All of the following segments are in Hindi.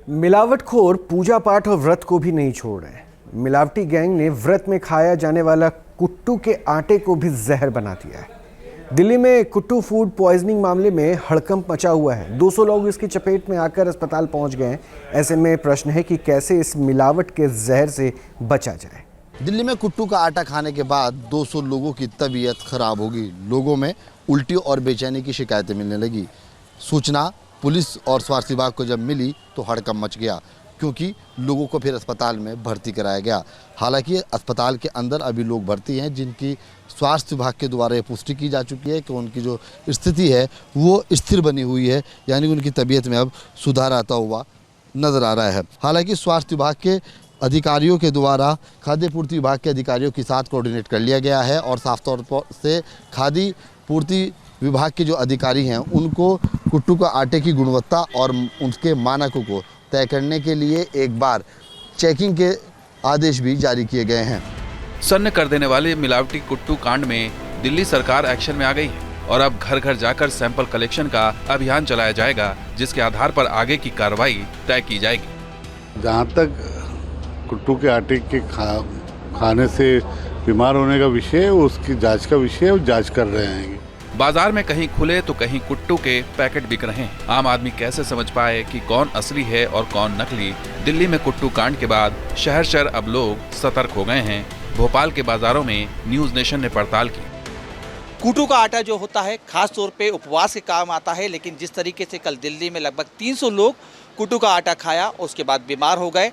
मिलावटखोर पूजा पाठ और व्रत को भी नहीं छोड़ रहे हैं। मिलावटी गैंग ने व्रत में खाया जाने वाला कुट्टू के आटे को भी जहर बना दिया है। दिल्ली में कुट्टू फूड पॉइजनिंग मामले में हड़कंप मचा हुआ है। 200 लोग इसकी चपेट में आकर अस्पताल पहुंच गए हैं। ऐसे में प्रश्न है कि कैसे इस मिलावट के जहर से बचा जाए। दिल्ली में कुट्टू का आटा खाने के बाद 200 लोगों की तबीयत खराब होगी। लोगों में उल्टी और बेचैनी की शिकायतें मिलने लगी। सूचना पुलिस और स्वास्थ्य विभाग को जब मिली तो हड़कंप मच गया, क्योंकि लोगों को फिर अस्पताल में भर्ती कराया गया। हालांकि अस्पताल के अंदर अभी लोग भर्ती हैं जिनकी स्वास्थ्य विभाग के द्वारा ये पुष्टि की जा चुकी है कि उनकी जो स्थिति है वो स्थिर बनी हुई है, यानी उनकी तबीयत में अब सुधार आता हुआ नजर आ रहा है। हालांकि स्वास्थ्य विभाग के अधिकारियों के द्वारा खाद्य पूर्ति विभाग के अधिकारियों के साथ कोऑर्डिनेट कर लिया गया है और साफ तौर पर से खाद्य पूर्ति विभाग के जो अधिकारी हैं उनको कुट्टू का आटे की गुणवत्ता और उसके मानकों को तय करने के लिए एक बार चेकिंग के आदेश भी जारी किए गए हैं। सन्न कर देने वाले मिलावटी कुट्टू कांड में दिल्ली सरकार एक्शन में आ गई है और अब घर घर जाकर सैंपल कलेक्शन का अभियान चलाया जाएगा, जिसके आधार पर आगे की कार्रवाई तय की जाएगी। जहाँ तक कुट्टू के आटे के खाने से बीमार होने का विषय है, उसकी जांच का विषय है और जांच कर रहे हैं। बाजार में कहीं खुले तो कहीं कुट्टू के पैकेट बिक रहे हैं। आम आदमी कैसे समझ पाए कि कौन असली है और कौन नकली? दिल्ली में कुट्टू कांड के बाद शहर अब लोग सतर्क हो गए हैं। भोपाल के बाजारों में न्यूज नेशन ने पड़ताल की। कुट्टू का आटा जो होता है खास तौर पे उपवास के काम आता है, लेकिन जिस तरीके से कल दिल्ली में लगभग 300 लोग कुट्टू का आटा खाया, उसके बाद बीमार हो गए,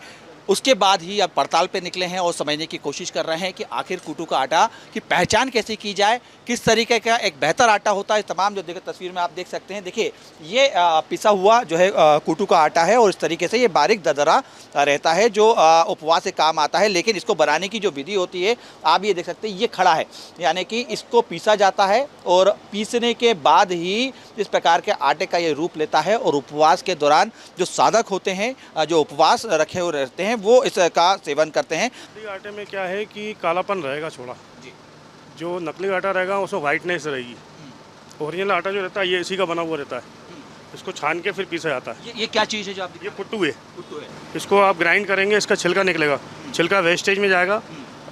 उसके बाद ही अब पड़ताल पे निकले हैं और समझने की कोशिश कर रहे हैं कि आखिर कुट्टू का आटा की पहचान कैसे की जाए, किस तरीके का एक बेहतर आटा होता है। तमाम जो देखिए तस्वीर में आप देख सकते हैं, देखिए ये पिसा हुआ जो है कुट्टू का आटा है और इस तरीके से ये बारीक दरदरा रहता है जो उपवास से काम आता है। लेकिन इसको बनाने की जो विधि होती है आप ये देख सकते हैं, ये खड़ा है, यानी कि इसको पीसा जाता है और पीसने के बाद ही इस प्रकार के आटे का ये रूप लेता है और उपवास के दौरान जो साधक होते हैं, जो उपवास रखे हुए रहते हैं, वो इसका सेवन करते हैं। नकली आटे में क्या है कि कालापन रहेगा थोड़ा, जो नकली आटा रहेगा उसमें वाइटनेस रहेगी। ओरिजिनल आटा जो रहता है ये इसी का बना हुआ रहता है। इसको छान के फिर पीसा जाता है। ये क्या चीज़ है जो आप? ये कुट्टू है। इसको आप ग्राइंड करेंगे, इसका छिलका निकलेगा, छिलका वेस्टेज में जाएगा,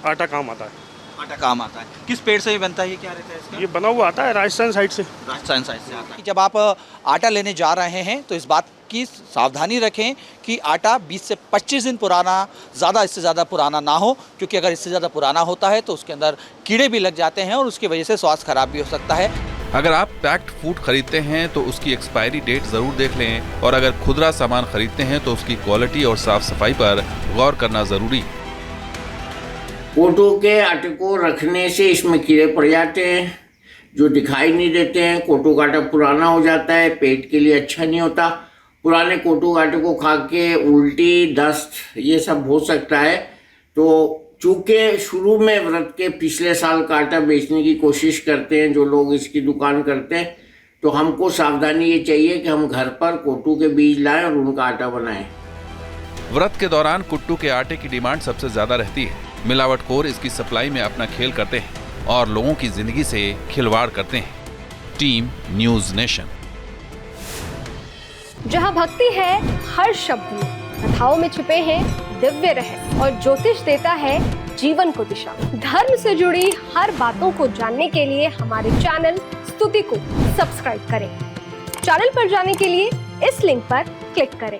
आटा काम आता है। आटा काम आता है। किस पेड़ से ये बनता है? ये क्या रहता है इसका? ये बना हुआ आता है राजस्थान साइड से। राजस्थान साइड से आता है। जब आप आटा लेने जा रहे हैं तो इस बात की सावधानी रखें कि आटा 20 से 25 दिन पुराना, इससे ज़्यादा पुराना ना हो, क्योंकि अगर इससे ज़्यादा पुराना होता है तो उसके अंदर कीड़े भी लग जाते हैं और उसकी वजह से स्वास्थ्य खराब भी हो सकता है। अगर आप पैक्ड फूड खरीदते हैं तो उसकी एक्सपायरी डेट जरूर देख लें और अगर खुदरा सामान खरीदते हैं तो उसकी क्वालिटी और साफ सफाई पर गौर करना जरूरी। कोटू के आटे को रखने से इसमें कीड़े पड़ जाते हैं जो दिखाई नहीं देते हैं। कोटू का आटा पुराना हो जाता है, पेट के लिए अच्छा नहीं होता। पुराने कोटू आटे को खा के उल्टी, दस्त ये सब हो सकता है। तो चूँकि शुरू में व्रत के पिछले साल का आटा बेचने की कोशिश करते हैं जो लोग इसकी दुकान करते हैं, तो हमको सावधानी ये चाहिए कि हम घर पर कोटू के बीज लाएं और उनका आटा बनाएं। व्रत के दौरान कुट्टू के आटे की डिमांड सबसे ज्यादा रहती है। मिलावटखोर इसकी सप्लाई में अपना खेल करते हैं और लोगों की जिंदगी से खिलवाड़ करते हैं। Team news nation. जहां भक्ति है हर शब्द में, कथाओं में छुपे हैं दिव्य रहस्य और ज्योतिष देता है जीवन को दिशा। धर्म से जुड़ी हर बातों को जानने के लिए हमारे चैनल स्तुति को सब्सक्राइब करें। चैनल पर जाने के लिए इस लिंक पर क्लिक करें।